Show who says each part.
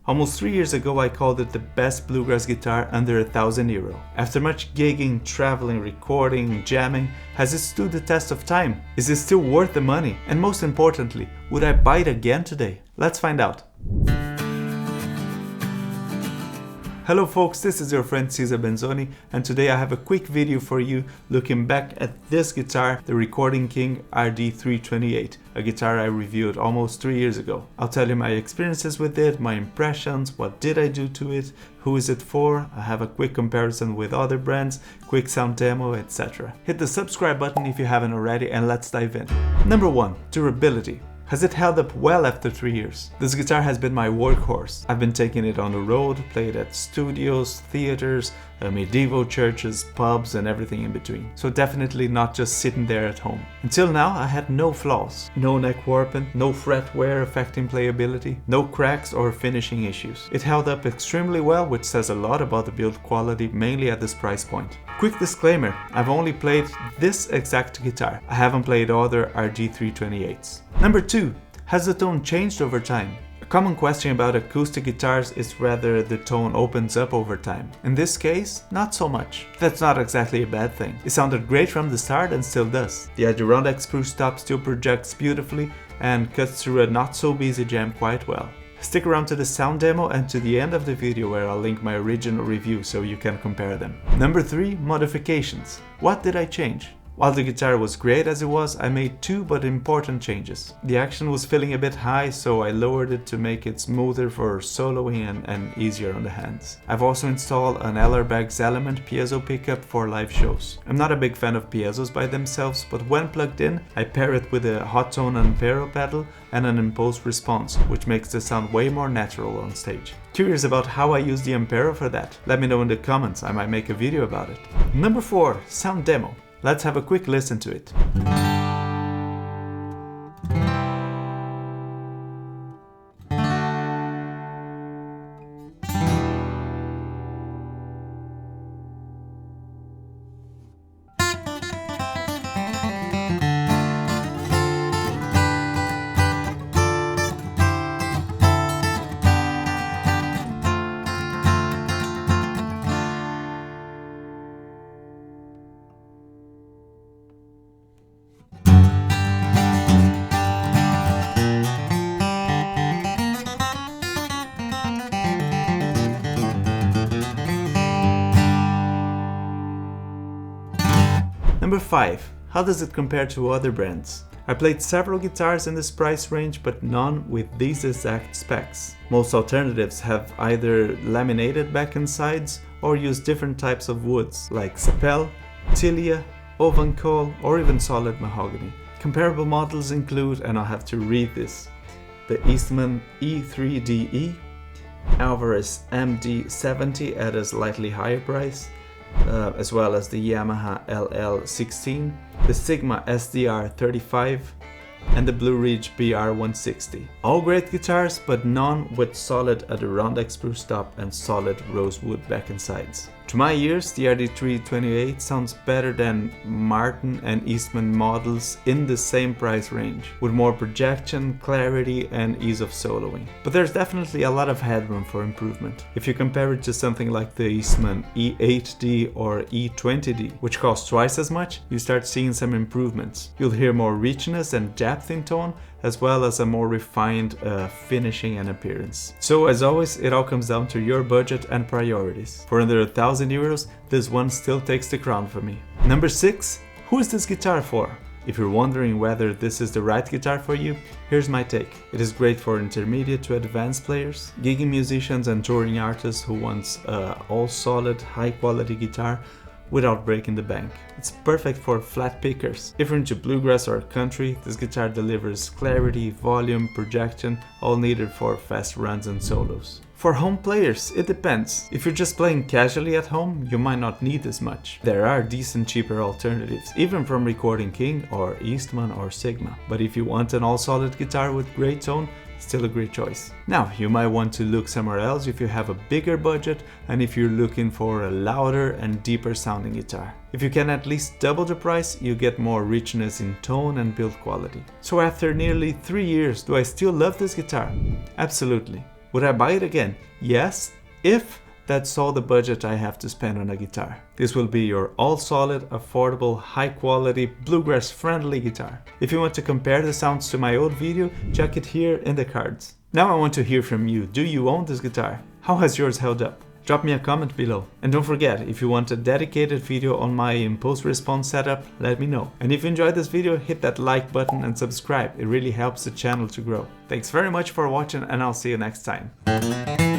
Speaker 1: Almost 3 years ago I called it the best bluegrass guitar under €1,000. After much gigging, traveling, recording, jamming, has it stood the test of time? Is it still worth the money? And most importantly, would I buy it again today? Let's find out. Hello folks, this is your friend Cesar Benzoni, and today I have a quick video for you looking back at this guitar, the Recording King RD-328, a guitar I reviewed almost 3 years ago. I'll tell you my experiences with it, my impressions, what did I do to it, who is it for, I have a quick comparison with other brands, quick sound demo, etc. Hit the subscribe button if you haven't already, and let's dive in. Number 1. Durability. Has it held up well after 3 years? This guitar has been my workhorse. I've been taking it on the road, played at studios, theaters, medieval churches, pubs and everything in between. So definitely not just sitting there at home. Until now I had no flaws. No neck warping, no fret wear affecting playability, no cracks or finishing issues. It held up extremely well, which says a lot about the build quality, mainly at this price point. Quick disclaimer, I've only played this exact guitar. I haven't played other RD-328s. Number 2. Has the tone changed over time? A common question about acoustic guitars is whether the tone opens up over time. In this case, not so much. That's not exactly a bad thing. It sounded great from the start and still does. The Adirondack spruce top still projects beautifully and cuts through a not so busy jam quite well. Stick around to the sound demo and to the end of the video where I'll link my original review so you can compare them. Number 3. Modifications. What did I change? While the guitar was great as it was, I made 2 but important changes. The action was feeling a bit high, so I lowered it to make it smoother for soloing and easier on the hands. I've also installed an LR Baggs Element piezo pickup for live shows. I'm not a big fan of piezos by themselves, but when plugged in, I pair it with a hot tone Ampero pedal and an impulse response, which makes the sound way more natural on stage. Curious about how I use the Ampero for that? Let me know in the comments, I might make a video about it. Number 4. Sound demo. Let's have a quick listen to it. Number 5. How does it compare to other brands? I played several guitars in this price range, but none with these exact specs. Most alternatives have either laminated back and sides or use different types of woods like sapel, tilia, oven coal, or even solid mahogany. Comparable models include, and I'll have to read this, the Eastman E3DE, Alvarez MD70 at a slightly higher price, as well as the Yamaha LL16, the Sigma SDR35, and the Blue Ridge BR160. All great guitars, but none with solid Adirondack spruce top and solid rosewood back and sides. To my ears, the RD-328 sounds better than Martin and Eastman models in the same price range, with more projection, clarity, and ease of soloing. But there's definitely a lot of headroom for improvement. If you compare it to something like the Eastman E8D or E20D, which cost twice as much, you start seeing some improvements. You'll hear more richness and depth in tone, as well as a more refined finishing and appearance. So as always, it all comes down to your budget and priorities. For under €1,000, this one still takes the crown for me. Number 6. Who is this guitar for? If you're wondering whether this is the right guitar for you, here's my take. It is great for intermediate to advanced players, gigging musicians and touring artists who want all solid, high quality guitar without breaking the bank. It's perfect for flat pickers. If you're into bluegrass or country, this guitar delivers clarity, volume, projection, all needed for fast runs and solos. For home players, it depends. If you're just playing casually at home, you might not need this much. There are decent cheaper alternatives, even from Recording King or Eastman or Sigma. But if you want an all-solid guitar with great tone, still a great choice. Now, you might want to look somewhere else if you have a bigger budget and if you're looking for a louder and deeper sounding guitar. If you can at least double the price, you get more richness in tone and build quality. So after nearly 3 years, do I still love this guitar? Absolutely. Would I buy it again? Yes, if that's all the budget I have to spend on a guitar. This will be your all-solid, affordable, high-quality, bluegrass-friendly guitar. If you want to compare the sounds to my old video, check it here in the cards. Now I want to hear from you. Do you own this guitar? How has yours held up? Drop me a comment below. And don't forget, if you want a dedicated video on my impulse response setup, let me know. And if you enjoyed this video, hit that like button and subscribe. It really helps the channel to grow. Thanks very much for watching, and I'll see you next time.